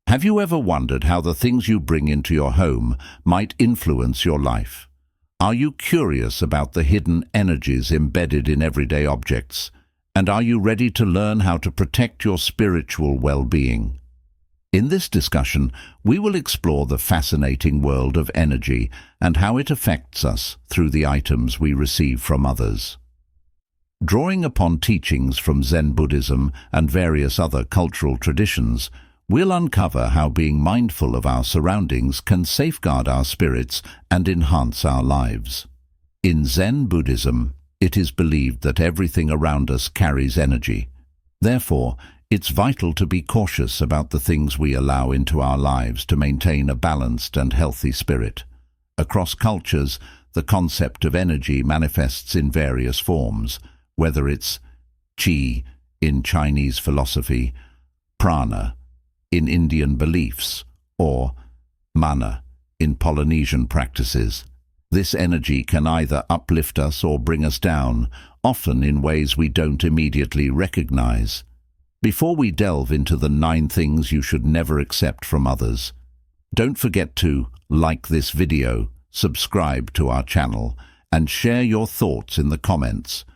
Have you ever wondered how the things you bring into your home might influence your life? Are you curious about the hidden energies embedded in everyday objects? And are you ready to learn how to protect your spiritual well-being? In this discussion, we will explore the fascinating world of energy and how it affects us through the items we receive from others. Drawing upon teachings from Zen Buddhism and various other cultural traditions, we'll uncover how being mindful of our surroundings can safeguard our spirits and enhance our lives. In Zen Buddhism, it is believed that everything around us carries energy. Therefore, it's vital to be cautious about the things we allow into our lives to maintain a balanced and healthy spirit. Across cultures, the concept of energy manifests in various forms, whether it's qi in Chinese philosophy, prana in Indian beliefs, or mana in Polynesian practices. This energy can either uplift us or bring us down, often in ways we don't immediately recognize. Before we delve into the 9 things you should never accept from others, don't forget to like this video, subscribe to our channel, and share your thoughts in the comments.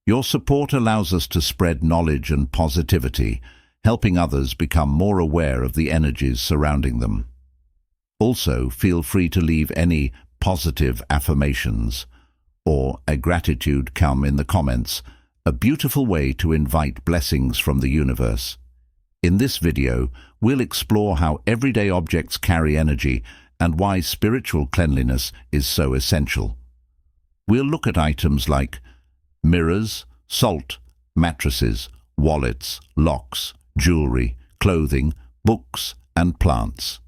Your support allows us to spread knowledge and positivity, helping others become more aware of the energies surrounding them. Also, feel free to leave any positive affirmations or a gratitude come in the comments, a beautiful way to invite blessings from the universe. In this video, we'll explore how everyday objects carry energy and why spiritual cleanliness is so essential. We'll look at items like mirrors, salt, mattresses, wallets, locks, jewelry, clothing, books, and plants.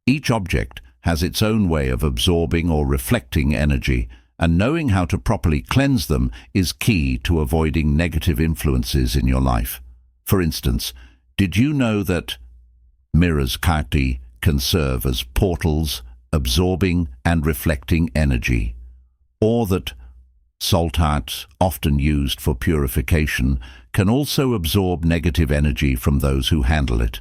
Each object has its own way of absorbing or reflecting energy, and knowing how to properly cleanse them is key to avoiding negative influences in your life. For instance, did you know that mirrors can serve as portals, absorbing and reflecting energy? Or that salt, often used for purification, can also absorb negative energy from those who handle it.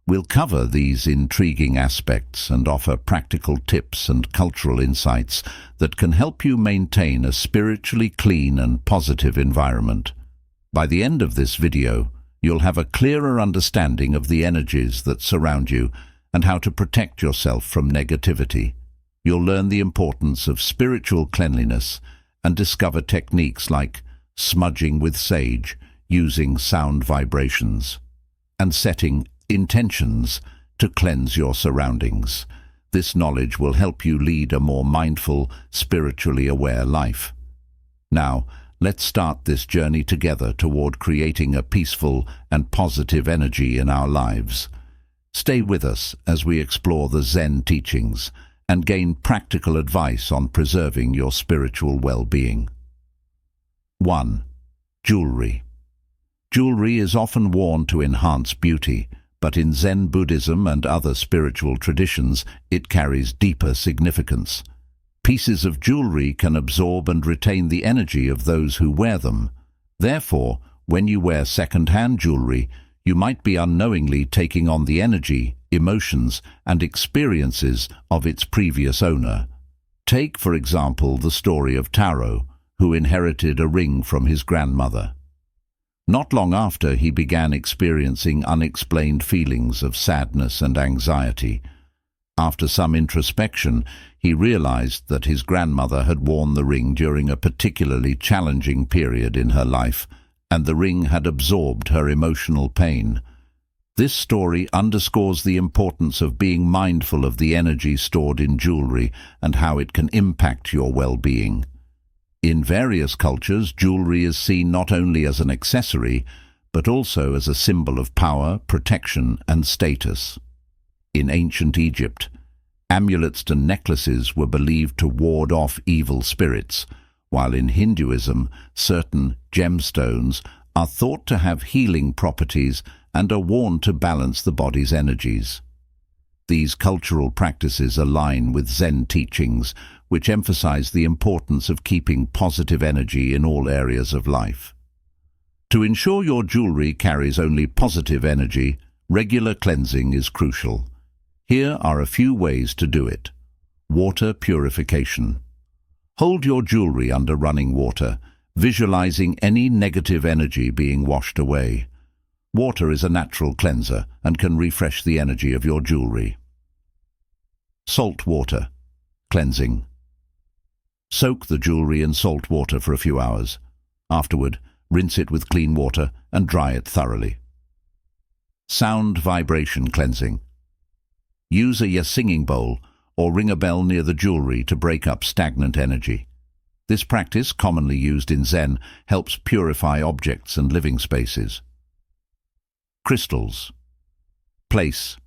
We'll cover these intriguing aspects and offer practical tips and cultural insights that can help you maintain a spiritually clean and positive environment. By the end of this video, you'll have a clearer understanding of the energies that surround you and how to protect yourself from negativity. You'll learn the importance of spiritual cleanliness and discover techniques like smudging with sage, using sound vibrations, and setting intentions to cleanse your surroundings. This knowledge will help you lead a more mindful, spiritually aware life. Now, let's start this journey together toward creating a peaceful and positive energy in our lives. Stay with us as we explore the Zen teachings and gain practical advice on preserving your spiritual well-being. 1. Jewelry. Jewelry is often worn to enhance beauty, but in Zen Buddhism and other spiritual traditions, it carries deeper significance. Pieces of jewelry can absorb and retain the energy of those who wear them. Therefore, when you wear second-hand jewelry, you might be unknowingly taking on the energy, emotions, and experiences of its previous owner. Take, for example, the story of Taro, who inherited a ring from his grandmother. Not long after, he began experiencing unexplained feelings of sadness and anxiety. After some introspection, he realized that his grandmother had worn the ring during a particularly challenging period in her life, and the ring had absorbed her emotional pain. This story underscores the importance of being mindful of the energy stored in jewelry and how it can impact your well-being. In various cultures, jewelry is seen not only as an accessory, but also as a symbol of power, protection, and status. In ancient Egypt, amulets and necklaces were believed to ward off evil spirits, while in Hinduism, certain gemstones are thought to have healing properties and are worn to balance the body's energies. These cultural practices align with Zen teachings, which emphasize the importance of keeping positive energy in all areas of life. To ensure your jewelry carries only positive energy, Regular cleansing is crucial. Here are a few ways to do it. Water purification. Hold your jewelry under running water, visualizing any negative energy being washed away. Water is a natural cleanser and can refresh the energy of your jewelry. Salt water cleansing. Soak the jewelry in salt water for a few hours. Afterward, rinse it with clean water and dry it thoroughly. Sound vibration cleansing. Use a singing bowl or ring a bell near the jewelry to break up stagnant energy. This practice, commonly used in Zen, helps purify objects and living spaces. Crystals. Place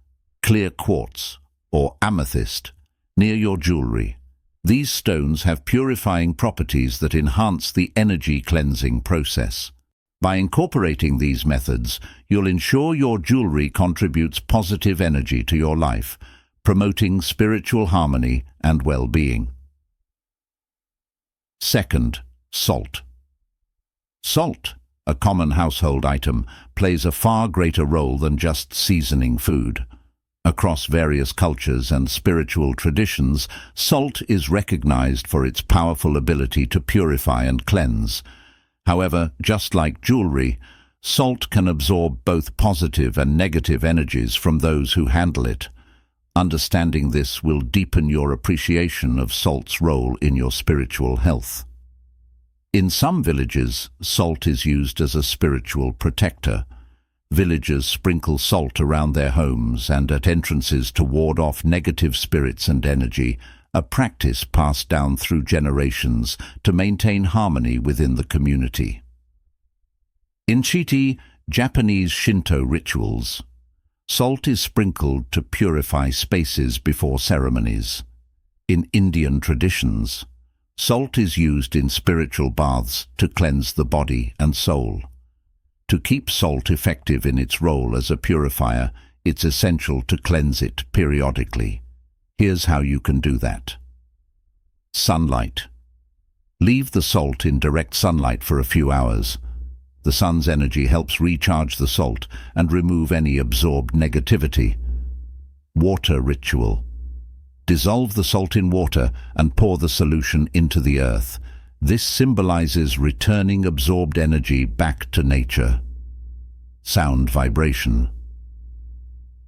clear quartz or amethyst near your jewelry. These stones have purifying properties that enhance the energy cleansing process. By incorporating these methods, you'll ensure your jewelry contributes positive energy to your life, promoting spiritual harmony and well-being. Second, salt. Salt, a common household item, plays a far greater role than just seasoning food. Across various cultures and spiritual traditions, salt is recognized for its powerful ability to purify and cleanse. However, just like jewelry, salt can absorb both positive and negative energies from those who handle it. Understanding this will deepen your appreciation of salt's role in your spiritual health. In some villages, salt is used as a spiritual protector. Villagers sprinkle salt around their homes and at entrances to ward off negative spirits and energy, a practice passed down through generations to maintain harmony within the community. In Chiti, Japanese Shinto rituals, salt is sprinkled to purify spaces before ceremonies. In Indian traditions, salt is used in spiritual baths to cleanse the body and soul. To keep salt effective in its role as a purifier, it's essential to cleanse it periodically. Here's how you can do that. Sunlight. Leave the salt in direct sunlight for a few hours. The sun's energy helps recharge the salt and remove any absorbed negativity. Water ritual. Dissolve the salt in water and pour the solution into the earth. This symbolizes returning absorbed energy back to nature. Sound vibration.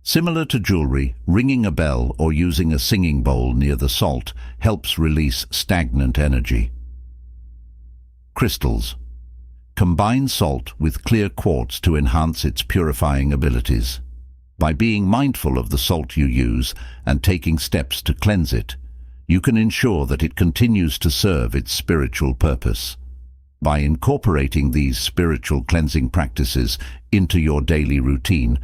Similar to jewelry, ringing a bell or using a singing bowl near the salt helps release stagnant energy. Crystals. Combine salt with clear quartz to enhance its purifying abilities. By being mindful of the salt you use and taking steps to cleanse it, you can ensure that it continues to serve its spiritual purpose. By incorporating these spiritual cleansing practices into your daily routine,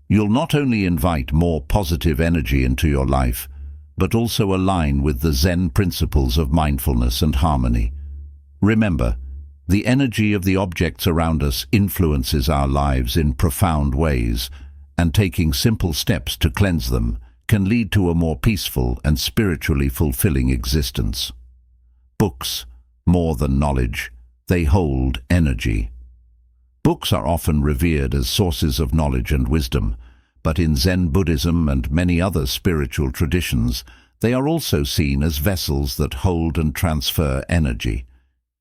you'll not only invite more positive energy into your life, but also align with the Zen principles of mindfulness and harmony. Remember, the energy of the objects around us influences our lives in profound ways, and taking simple steps to cleanse them can lead to a more peaceful and spiritually fulfilling existence. Books, more than knowledge, they hold energy. Books are often revered as sources of knowledge and wisdom, but in Zen Buddhism and many other spiritual traditions, they are also seen as vessels that hold and transfer energy.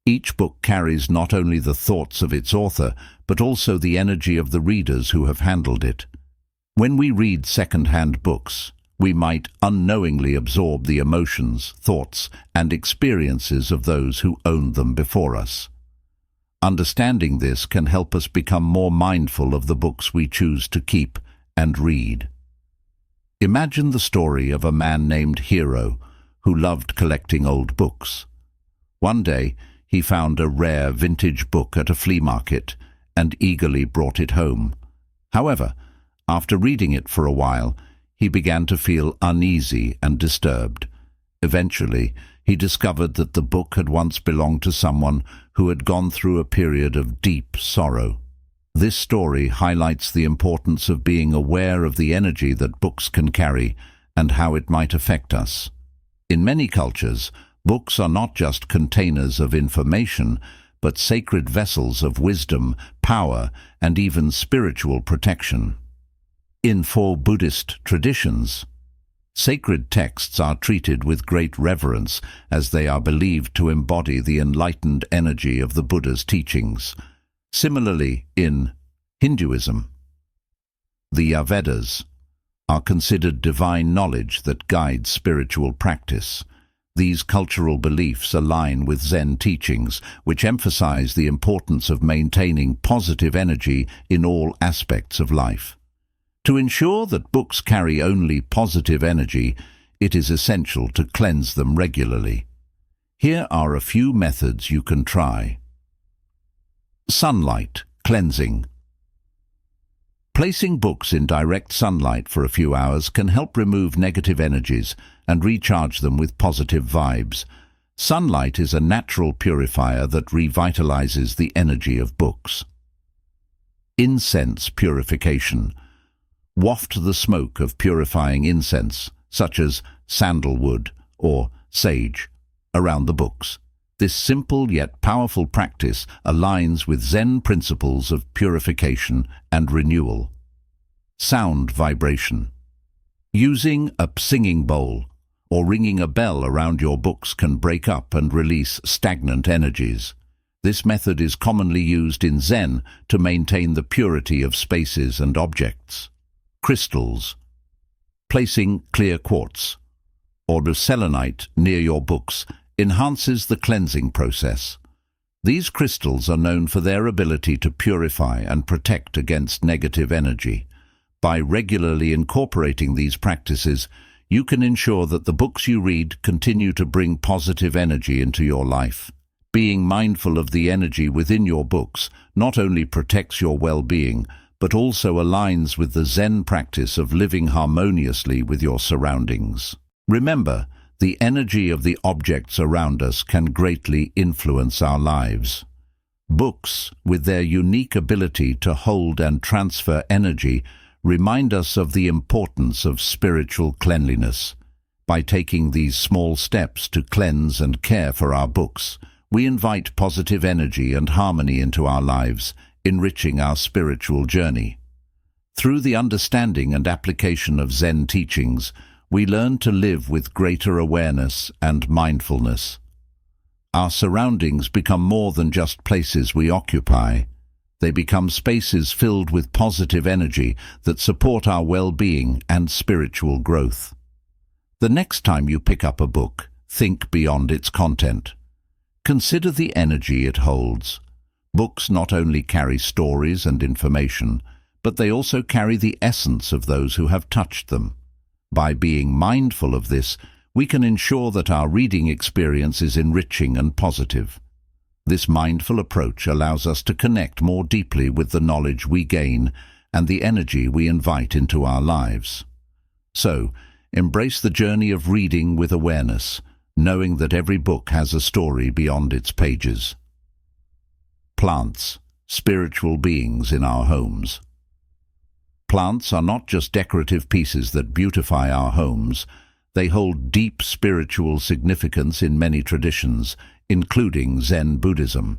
Each book carries not only the thoughts of its author, but also the energy of the readers who have handled it. When we read second-hand books, we might unknowingly absorb the emotions, thoughts, and experiences of those who owned them before us. Understanding this can help us become more mindful of the books we choose to keep and read. Imagine the story of a man named Hero who loved collecting old books. One day, he found a rare vintage book at a flea market and eagerly brought it home. However, after reading it for a while, he began to feel uneasy and disturbed. Eventually, he discovered that the book had once belonged to someone who had gone through a period of deep sorrow. This story highlights the importance of being aware of the energy that books can carry and how it might affect us. In many cultures, books are not just containers of information, but sacred vessels of wisdom, power, and even spiritual protection. In four Buddhist traditions, sacred texts are treated with great reverence as they are believed to embody the enlightened energy of the Buddha's teachings. Similarly, in Hinduism, the Vedas are considered divine knowledge that guides spiritual practice. These cultural beliefs align with Zen teachings, which emphasize the importance of maintaining positive energy in all aspects of life. To ensure that books carry only positive energy, it is essential to cleanse them regularly. Here are a few methods you can try. Sunlight cleansing. Placing books in direct sunlight for a few hours can help remove negative energies and recharge them with positive vibes. Sunlight is a natural purifier that revitalizes the energy of books. Incense purification. Waft the smoke of purifying incense, such as sandalwood or sage, around the books. This simple yet powerful practice aligns with Zen principles of purification and renewal. Sound vibration. Using a singing bowl or ringing a bell around your books can break up and release stagnant energies. This method is commonly used in Zen to maintain the purity of spaces and objects. Crystals. Placing clear quartz or selenite near your books enhances the cleansing process. These crystals are known for their ability to purify and protect against negative energy. By regularly incorporating these practices, you can ensure that the books you read continue to bring positive energy into your life. Being mindful of the energy within your books not only protects your well-being, but also aligns with the Zen practice of living harmoniously with your surroundings. Remember, the energy of the objects around us can greatly influence our lives. Books, with their unique ability to hold and transfer energy, remind us of the importance of spiritual cleanliness. By taking these small steps to cleanse and care for our books, we invite positive energy and harmony into our lives, enriching our spiritual journey. Through the understanding and application of Zen teachings, we learn to live with greater awareness and mindfulness. Our surroundings become more than just places we occupy. They become spaces filled with positive energy that support our well-being and spiritual growth. The next time you pick up a book, think beyond its content. Consider the energy it holds. Books not only carry stories and information, but they also carry the essence of those who have touched them. By being mindful of this, we can ensure that our reading experience is enriching and positive. This mindful approach allows us to connect more deeply with the knowledge we gain and the energy we invite into our lives. So, embrace the journey of reading with awareness, knowing that every book has a story beyond its pages. Plants, spiritual beings in our homes. Plants are not just decorative pieces that beautify our homes. They hold deep spiritual significance in many traditions, including Zen Buddhism.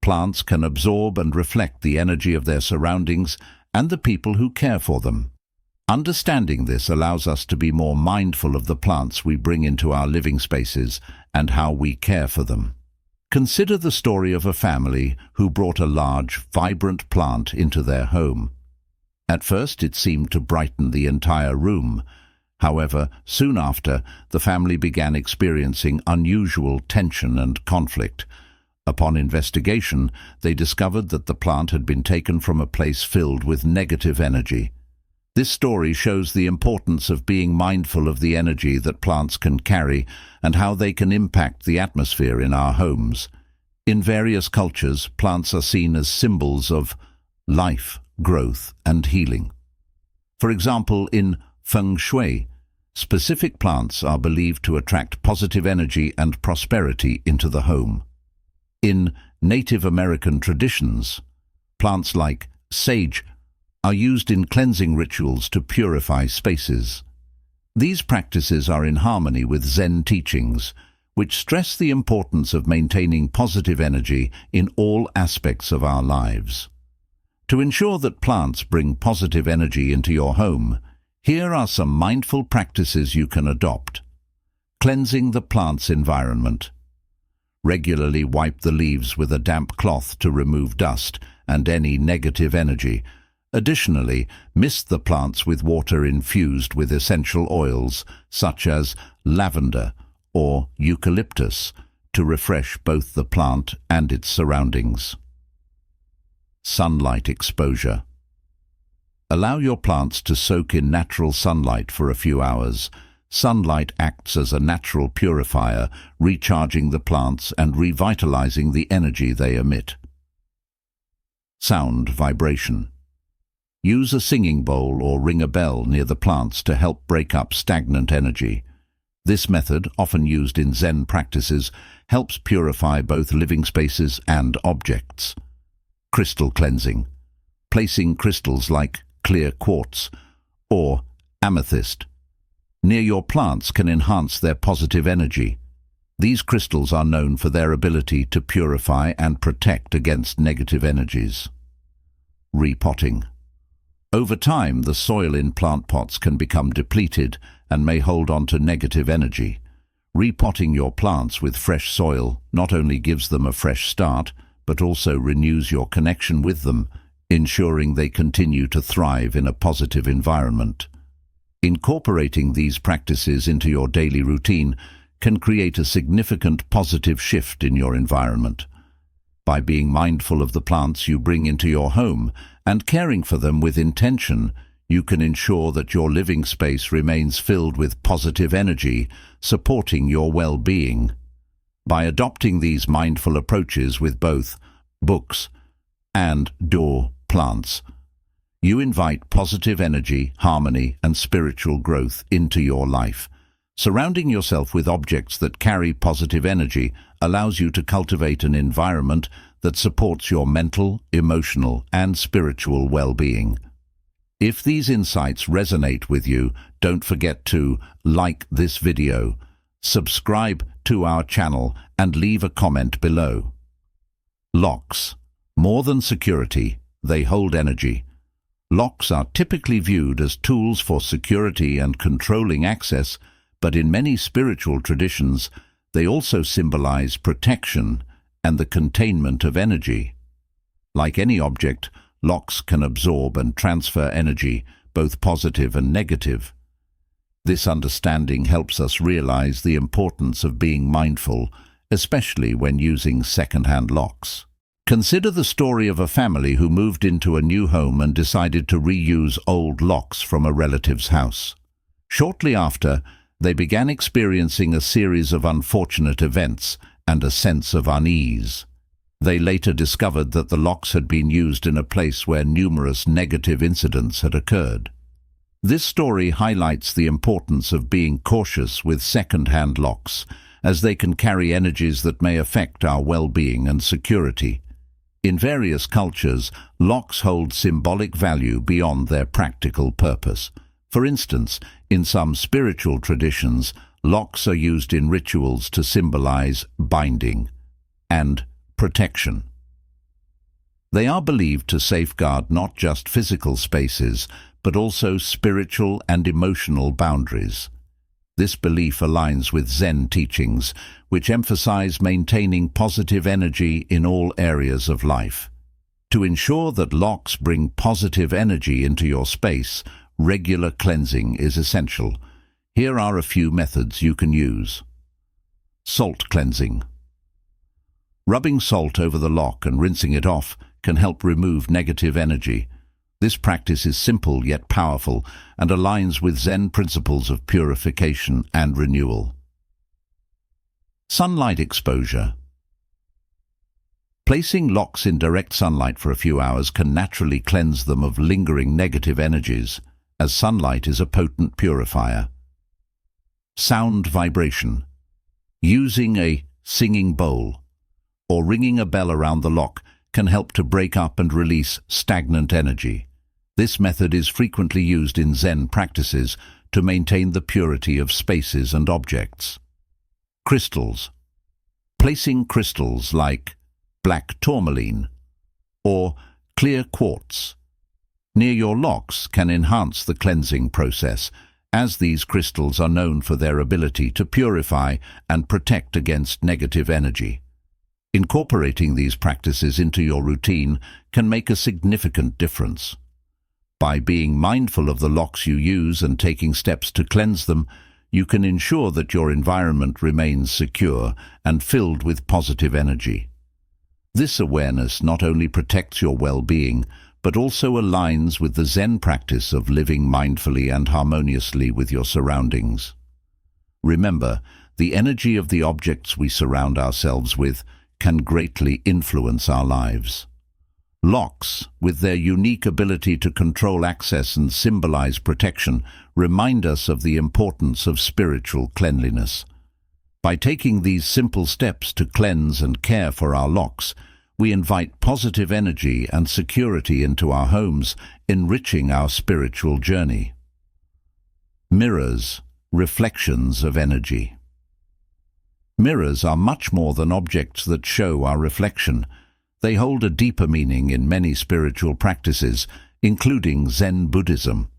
Plants can absorb and reflect the energy of their surroundings and the people who care for them. Understanding this allows us to be more mindful of the plants we bring into our living spaces and how we care for them. Consider the story of a family who brought a large, vibrant plant into their home. At first, it seemed to brighten the entire room. However, soon after, the family began experiencing unusual tension and conflict. Upon investigation, they discovered that the plant had been taken from a place filled with negative energy. This story shows the importance of being mindful of the energy that plants can carry and how they can impact the atmosphere in our homes. In various cultures, plants are seen as symbols of life, growth, and healing. For example, in Feng Shui, specific plants are believed to attract positive energy and prosperity into the home. In Native American traditions, plants like sage are used in cleansing rituals to purify spaces. These practices are in harmony with Zen teachings, which stress the importance of maintaining positive energy in all aspects of our lives. To ensure that plants bring positive energy into your home, here are some mindful practices you can adopt. Cleansing the plant's environment. Regularly wipe the leaves with a damp cloth to remove dust and any negative energy. Additionally, mist the plants with water infused with essential oils such as lavender or eucalyptus to refresh both the plant and its surroundings. Sunlight exposure. Allow your plants to soak in natural sunlight for a few hours. Sunlight acts as a natural purifier, recharging the plants and revitalizing the energy they emit. Sound vibration. Use a singing bowl or ring a bell near the plants to help break up stagnant energy. This method, often used in Zen practices, helps purify both living spaces and objects. Crystal cleansing. Placing crystals like clear quartz or amethyst near your plants can enhance their positive energy. These crystals are known for their ability to purify and protect against negative energies. Repotting. Over time, the soil in plant pots can become depleted and may hold on to negative energy. Repotting your plants with fresh soil not only gives them a fresh start, but also renews your connection with them, ensuring they continue to thrive in a positive environment. Incorporating these practices into your daily routine can create a significant positive shift in your environment. By being mindful of the plants you bring into your home and caring for them with intention, you can ensure that your living space remains filled with positive energy, supporting your well-being. By adopting these mindful approaches with both books and door plants, you invite positive energy, harmony, and spiritual growth into your life. Surrounding yourself with objects that carry positive energy allows you to cultivate an environment that supports your mental, emotional, and spiritual well-being. If these insights resonate with you, don't forget to like this video, subscribe to our channel, and leave a comment below. Locks. More than security, they hold energy. Locks are typically viewed as tools for security and controlling access, but in many spiritual traditions, they also symbolize protection and the containment of energy. Like any object, locks can absorb and transfer energy, both positive and negative. This understanding helps us realize the importance of being mindful, especially when using second-hand locks. Consider the story of a family who moved into a new home and decided to reuse old locks from a relative's house. Shortly after, they began experiencing a series of unfortunate events and a sense of unease. They later discovered that the locks had been used in a place where numerous negative incidents had occurred. This story highlights the importance of being cautious with second-hand locks, as they can carry energies that may affect our well-being and security. In various cultures, locks hold symbolic value beyond their practical purpose. For instance, in some spiritual traditions, locks are used in rituals to symbolize binding and protection. They are believed to safeguard not just physical spaces, but also spiritual and emotional boundaries. This belief aligns with Zen teachings, which emphasize maintaining positive energy in all areas of life. To ensure that locks bring positive energy into your space, regular cleansing is essential. Here are a few methods you can use. Salt cleansing. Rubbing salt over the lock and rinsing it off can help remove negative energy. This practice is simple yet powerful and aligns with Zen principles of purification and renewal. Sunlight exposure. Placing locks in direct sunlight for a few hours can naturally cleanse them of lingering negative energies, as sunlight is a potent purifier. Sound vibration. Using a singing bowl or ringing a bell around the lock can help to break up and release stagnant energy. This method is frequently used in Zen practices to maintain the purity of spaces and objects. Crystals. Placing crystals like black tourmaline or Clear quartz near your locks can enhance the cleansing process, as these crystals are known for their ability to purify and protect against negative energy. Incorporating these practices into your routine can make a significant difference. By being mindful of the locks you use and taking steps to cleanse them, you can ensure that your environment remains secure and filled with positive energy. This awareness not only protects your well-being, but also aligns with the Zen practice of living mindfully and harmoniously with your surroundings. Remember, the energy of the objects we surround ourselves with can greatly influence our lives. Locks, with their unique ability to control access and symbolize protection, remind us of the importance of spiritual cleanliness. By taking these simple steps to cleanse and care for our locks, we invite positive energy and security into our homes, enriching our spiritual journey. Mirrors, reflections of energy. Mirrors are much more than objects that show our reflection. They hold a deeper meaning in many spiritual practices, including Zen Buddhism.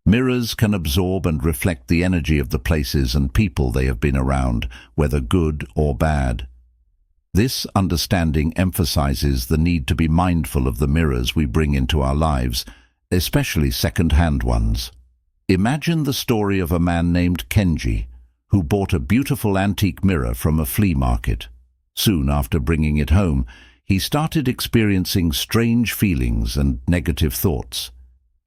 Mirrors can absorb and reflect the energy of the places and people they have been around, whether good or bad. This understanding emphasizes the need to be mindful of the mirrors we bring into our lives, especially second-hand ones. Imagine the story of a man named Kenji, who bought a beautiful antique mirror from a flea market. Soon after bringing it home, he started experiencing strange feelings and negative thoughts.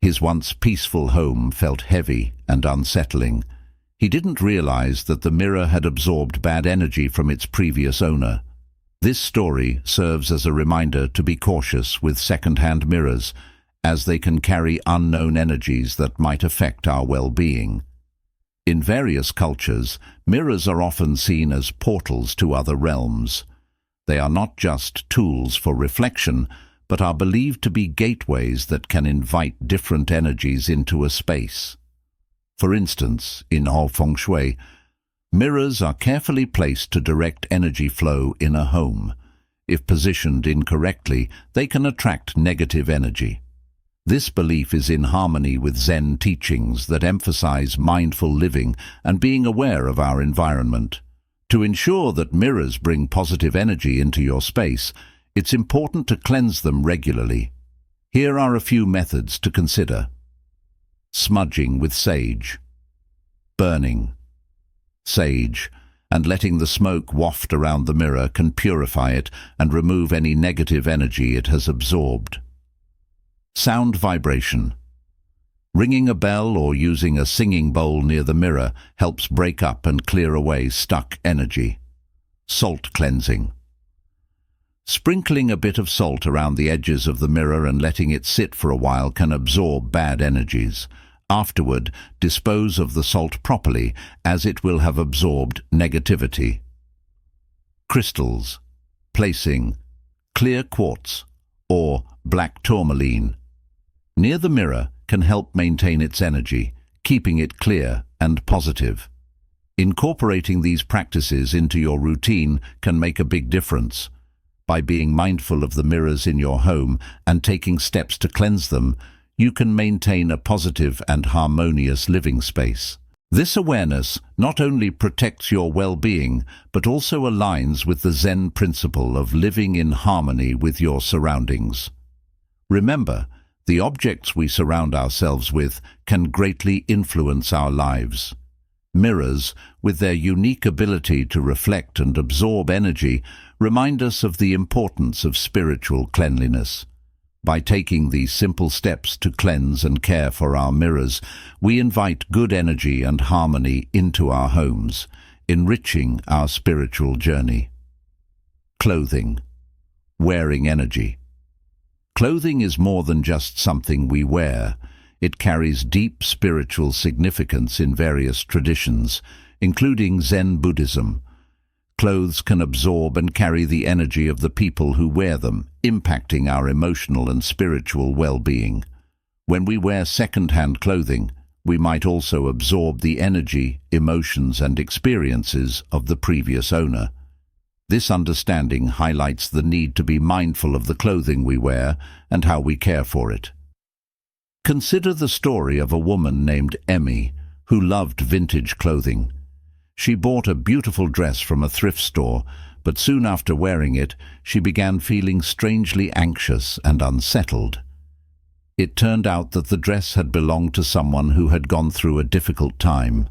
His once peaceful home felt heavy and unsettling. He didn't realize that the mirror had absorbed bad energy from its previous owner. This story serves as a reminder to be cautious with second-hand mirrors, as they can carry unknown energies that might affect our well-being. In various cultures, mirrors are often seen as portals to other realms. They are not just tools for reflection, but are believed to be gateways that can invite different energies into a space. For instance, in feng shui, mirrors are carefully placed to direct energy flow in a home. If positioned incorrectly, they can attract negative energy. This belief is in harmony with Zen teachings that emphasize mindful living and being aware of our environment. To ensure that mirrors bring positive energy into your space, it's important to cleanse them regularly. Here are a few methods to consider. Smudging with sage. Burning sage and letting the smoke waft around the mirror can purify it and remove any negative energy it has absorbed. Sound vibration. Ringing a bell or using a singing bowl near the mirror helps break up and clear away stuck energy. Salt cleansing. Sprinkling a bit of salt around the edges of the mirror and letting it sit for a while can absorb bad energies. Afterward, dispose of the salt properly, as it will have absorbed negativity. Crystals. Placing clear quartz or black tourmaline near the mirror can help maintain its energy, keeping it clear and positive. Incorporating these practices into your routine can make a big difference. By being mindful of the mirrors in your home and taking steps to cleanse them, you can maintain a positive and harmonious living space. This awareness not only protects your well-being, but also aligns with the Zen principle of living in harmony with your surroundings. Remember, the objects we surround ourselves with can greatly influence our lives. Mirrors, with their unique ability to reflect and absorb energy, remind us of the importance of spiritual cleanliness. By taking these simple steps to cleanse and care for our mirrors, we invite good energy and harmony into our homes, enriching our spiritual journey. Clothing. Wearing energy. Clothing is more than just something we wear. It carries deep spiritual significance in various traditions, including Zen Buddhism. Clothes can absorb and carry the energy of the people who wear them, impacting our emotional and spiritual well-being. When we wear second-hand clothing, we might also absorb the energy, emotions, and experiences of the previous owner. This understanding highlights the need to be mindful of the clothing we wear and how we care for it. Consider the story of a woman named Emmy who loved vintage clothing. She bought a beautiful dress from a thrift store, but soon after wearing it, she began feeling strangely anxious and unsettled. It turned out that the dress had belonged to someone who had gone through a difficult time.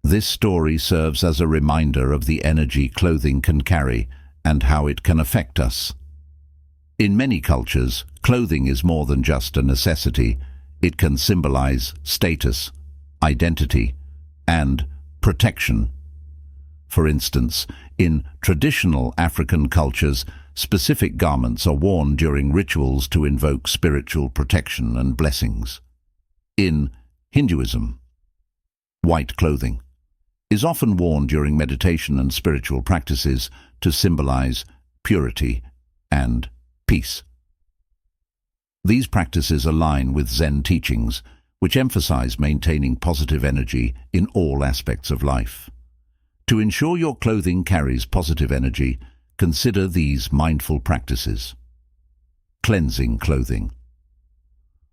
This story serves as a reminder of the energy clothing can carry and how it can affect us. In many cultures, clothing is more than just a necessity. It can symbolize status, identity, and protection. For instance, in traditional African cultures, specific garments are worn during rituals to invoke spiritual protection and blessings. In Hinduism, white clothing is often worn during meditation and spiritual practices to symbolize purity and peace. These practices align with Zen teachings, which emphasize maintaining positive energy in all aspects of life. To ensure your clothing carries positive energy, consider these mindful practices. Cleansing clothing.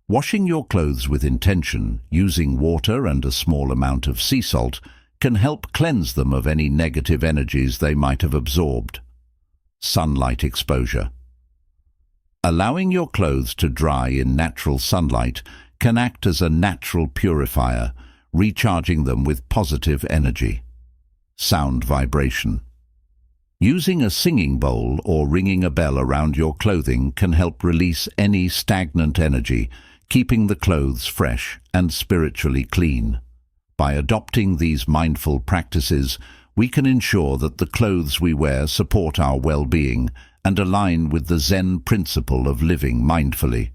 Washing your clothes with intention, using water and a small amount of sea salt, can help cleanse them of any negative energies they might have absorbed. Sunlight exposure. Allowing your clothes to dry in natural sunlight can act as a natural purifier, recharging them with positive energy. Sound vibration. Using a singing bowl or ringing a bell around your clothing can help release any stagnant energy, keeping the clothes fresh and spiritually clean. By adopting these mindful practices, we can ensure that the clothes we wear support our well-being and align with the Zen principle of living mindfully.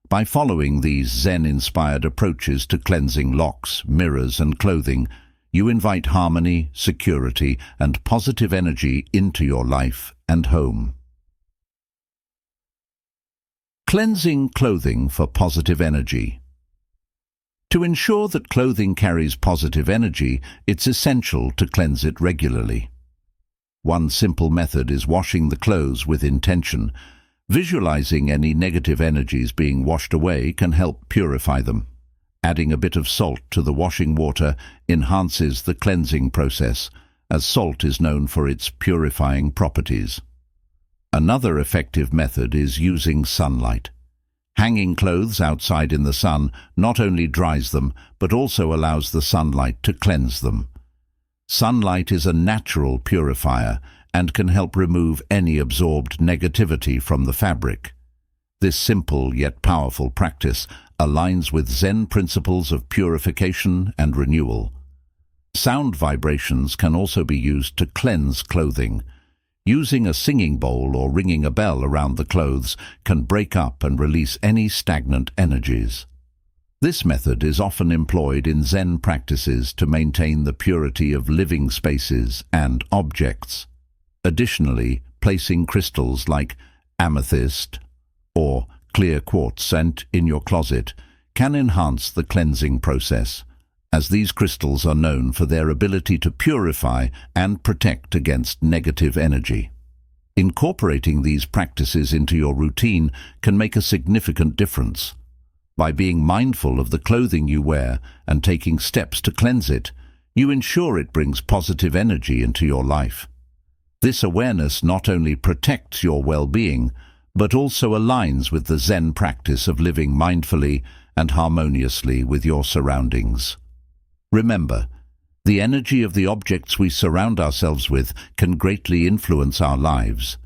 By following these Zen-inspired approaches to cleansing locks, mirrors, and clothing, you invite harmony, security, and positive energy into your life and home. Cleansing clothing for positive energy. To ensure that clothing carries positive energy, it's essential to cleanse it regularly. One simple method is washing the clothes with intention. Visualizing any negative energies being washed away can help purify them. Adding a bit of salt to the washing water enhances the cleansing process, as salt is known for its purifying properties. Another effective method is using sunlight. Hanging clothes outside in the sun not only dries them, but also allows the sunlight to cleanse them. Sunlight is a natural purifier and can help remove any absorbed negativity from the fabric. This simple yet powerful practice aligns with Zen principles of purification and renewal. Sound vibrations can also be used to cleanse clothing. Using a singing bowl or ringing a bell around the clothes can break up and release any stagnant energies. This method is often employed in Zen practices to maintain the purity of living spaces and objects. Additionally, placing crystals like amethyst or clear quartz scent in your closet can enhance the cleansing process, as these crystals are known for their ability to purify and protect against negative energy. Incorporating these practices into your routine can make a significant difference. By being mindful of the clothing you wear and taking steps to cleanse it, you ensure it brings positive energy into your life. This awareness not only protects your well-being, but also aligns with the Zen practice of living mindfully and harmoniously with your surroundings. Remember, the energy of the objects we surround ourselves with can greatly influence our lives.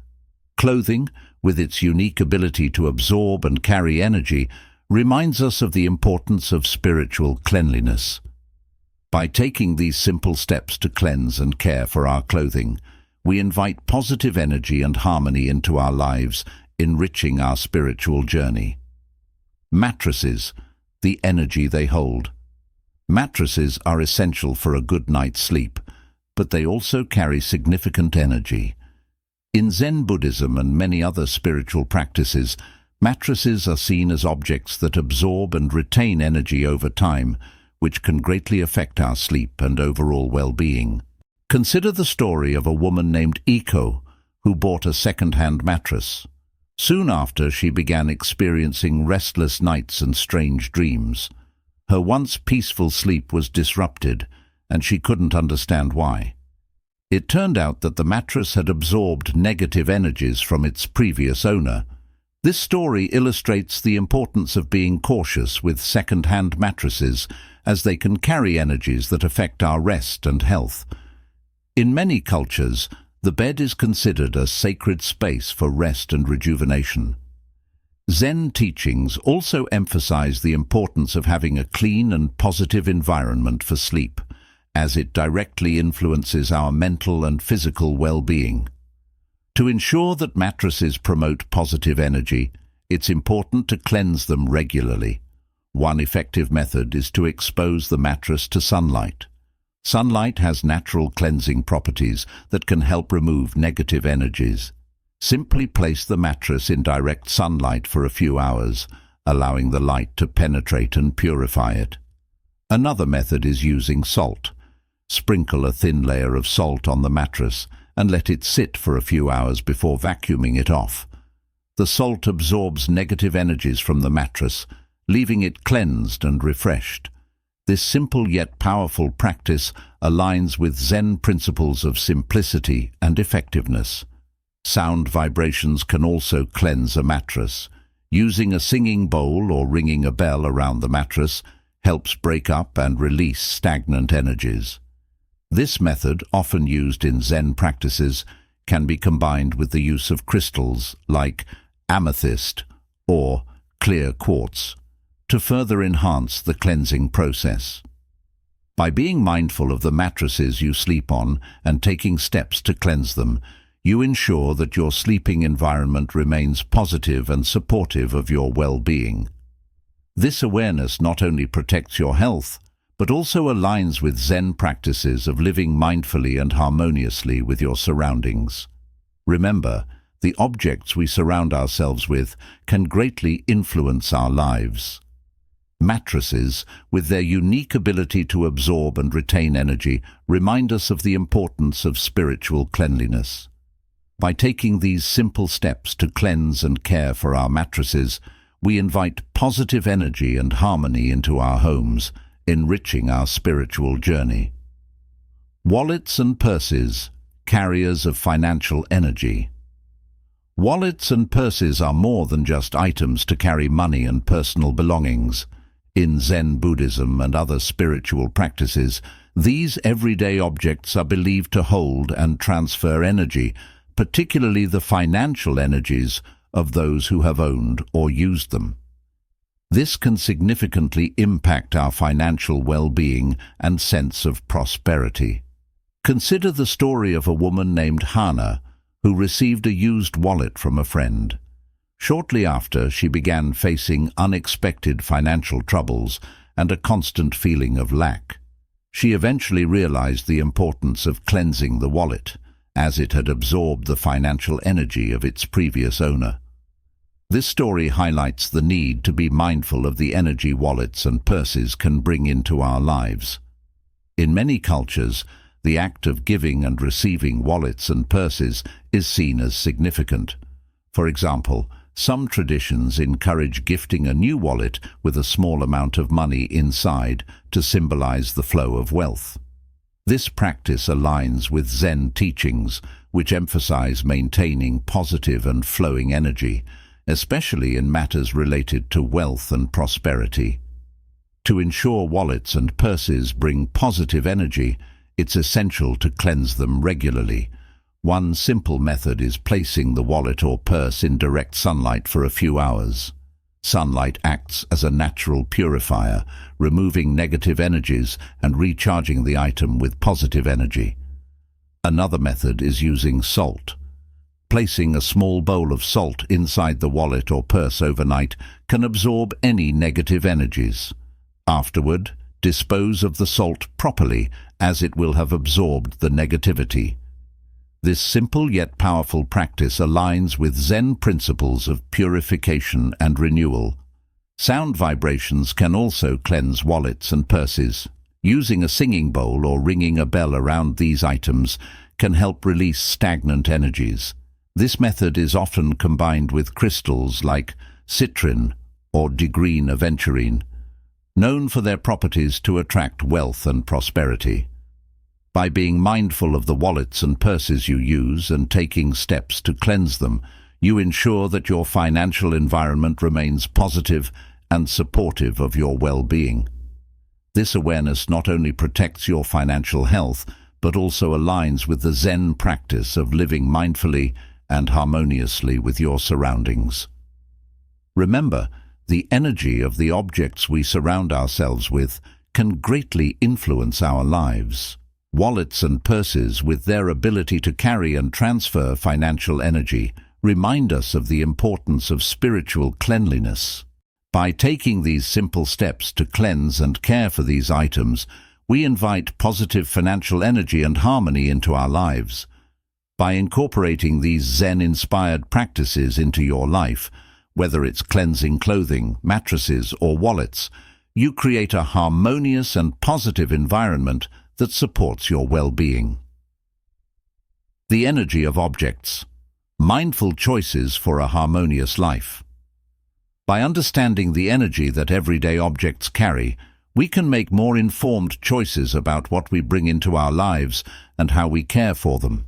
Clothing, with its unique ability to absorb and carry energy, reminds us of the importance of spiritual cleanliness. By taking these simple steps to cleanse and care for our clothing, we invite positive energy and harmony into our lives, enriching our spiritual journey. Mattresses, the energy they hold. Mattresses are essential for a good night's sleep, but they also carry significant energy. In Zen Buddhism and many other spiritual practices, mattresses are seen as objects that absorb and retain energy over time, which can greatly affect our sleep and overall well-being. Consider the story of a woman named Iko who bought a second-hand mattress. Soon after, she began experiencing restless nights and strange dreams. Her once peaceful sleep was disrupted, and she couldn't understand why. It turned out that the mattress had absorbed negative energies from its previous owner. This story illustrates the importance of being cautious with second-hand mattresses, as they can carry energies that affect our rest and health. In many cultures, the bed is considered a sacred space for rest and rejuvenation. Zen teachings also emphasize the importance of having a clean and positive environment for sleep, as it directly influences our mental and physical well-being. To ensure that mattresses promote positive energy, it's important to cleanse them regularly. One effective method is to expose the mattress to sunlight. Sunlight has natural cleansing properties that can help remove negative energies. Simply place the mattress in direct sunlight for a few hours, allowing the light to penetrate and purify it. Another method is using salt. Sprinkle a thin layer of salt on the mattress and let it sit for a few hours before vacuuming it off. The salt absorbs negative energies from the mattress, leaving it cleansed and refreshed. This simple yet powerful practice aligns with Zen principles of simplicity and effectiveness. Sound vibrations can also cleanse a mattress. Using a singing bowl or ringing a bell around the mattress helps break up and release stagnant energies. This method, often used in Zen practices, can be combined with the use of crystals like amethyst or clear quartz to further enhance the cleansing process. By being mindful of the mattresses you sleep on and taking steps to cleanse them, you ensure that your sleeping environment remains positive and supportive of your well-being. This awareness not only protects your health, but also aligns with Zen practices of living mindfully and harmoniously with your surroundings. Remember, the objects we surround ourselves with can greatly influence our lives. Mattresses, with their unique ability to absorb and retain energy, remind us of the importance of spiritual cleanliness. By taking these simple steps to cleanse and care for our mattresses, we invite positive energy and harmony into our homes, enriching our spiritual journey. Wallets and purses, carriers of financial energy. Wallets and purses are more than just items to carry money and personal belongings. In Zen Buddhism and other spiritual practices, these everyday objects are believed to hold and transfer energy, particularly the financial energies of those who have owned or used them. This can significantly impact our financial well-being and sense of prosperity. Consider the story of a woman named Hannah, who received a used wallet from a friend. Shortly after, she began facing unexpected financial troubles and a constant feeling of lack. She eventually realized the importance of cleansing the wallet, as it had absorbed the financial energy of its previous owner. This story highlights the need to be mindful of the energy wallets and purses can bring into our lives. In many cultures, the act of giving and receiving wallets and purses is seen as significant. For example, some traditions encourage gifting a new wallet with a small amount of money inside to symbolize the flow of wealth. This practice aligns with Zen teachings, which emphasize maintaining positive and flowing energy, especially in matters related to wealth and prosperity. To ensure wallets and purses bring positive energy, it's essential to cleanse them regularly. One simple method is placing the wallet or purse in direct sunlight for a few hours. Sunlight acts as a natural purifier, removing negative energies and recharging the item with positive energy. Another method is using salt. Placing a small bowl of salt inside the wallet or purse overnight can absorb any negative energies. Afterward, dispose of the salt properly, as it will have absorbed the negativity. This simple yet powerful practice aligns with Zen principles of purification and renewal. Sound vibrations can also cleanse wallets and purses. Using a singing bowl or ringing a bell around these items can help release stagnant energies. This method is often combined with crystals like citrine or degreen aventurine, known for their properties to attract wealth and prosperity. By being mindful of the wallets and purses you use and taking steps to cleanse them, you ensure that your financial environment remains positive and supportive of your well-being. This awareness not only protects your financial health, but also aligns with the Zen practice of living mindfully and harmoniously with your surroundings. Remember, the energy of the objects we surround ourselves with can greatly influence our lives. Wallets and purses, with their ability to carry and transfer financial energy, remind us of the importance of spiritual cleanliness. By taking these simple steps to cleanse and care for these items, we invite positive financial energy and harmony into our lives. By incorporating these Zen-inspired practices into your life, whether it's cleansing clothing, mattresses, or wallets, you create a harmonious and positive environment that supports your well-being. The energy of objects. Mindful choices for a harmonious life. By understanding the energy that everyday objects carry, we can make more informed choices about what we bring into our lives and how we care for them.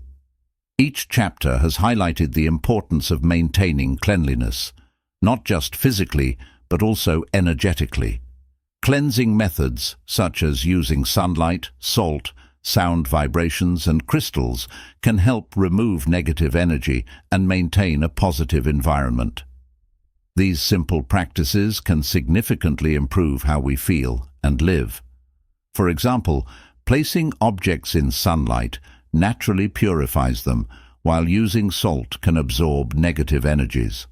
Each chapter has highlighted the importance of maintaining cleanliness, not just physically, but also energetically. Cleansing methods, such as using sunlight, salt, sound vibrations, and crystals, can help remove negative energy and maintain a positive environment. These simple practices can significantly improve how we feel and live. For example, placing objects in sunlight naturally purifies them, while using salt can absorb negative energies.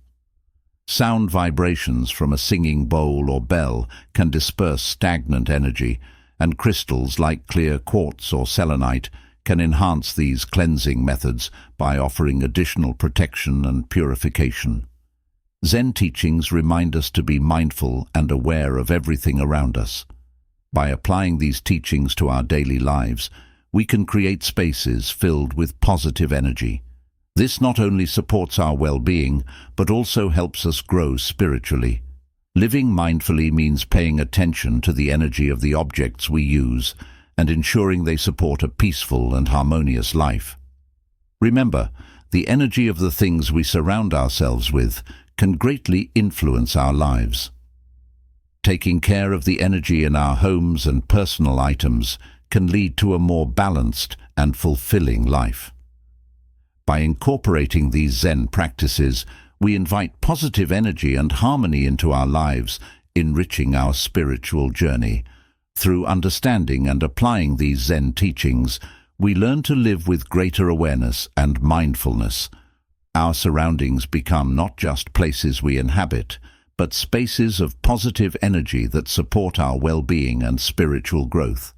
Sound vibrations from a singing bowl or bell can disperse stagnant energy, and crystals like clear quartz or selenite can enhance these cleansing methods by offering additional protection and purification. Zen teachings remind us to be mindful and aware of everything around us. By applying these teachings to our daily lives, we can create spaces filled with positive energy. This not only supports our well-being, but also helps us grow spiritually. Living mindfully means paying attention to the energy of the objects we use and ensuring they support a peaceful and harmonious life. Remember, the energy of the things we surround ourselves with can greatly influence our lives. Taking care of the energy in our homes and personal items can lead to a more balanced and fulfilling life. By incorporating these Zen practices, we invite positive energy and harmony into our lives, enriching our spiritual journey. Through understanding and applying these Zen teachings, we learn to live with greater awareness and mindfulness. Our surroundings become not just places we inhabit, but spaces of positive energy that support our well-being and spiritual growth.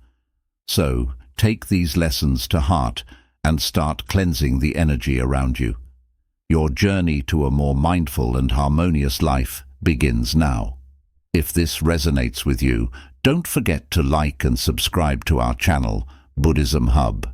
So, take these lessons to heart and start cleansing the energy around you. Your journey to a more mindful and harmonious life begins now. If this resonates with you, don't forget to like and subscribe to our channel, Buddhism Hub.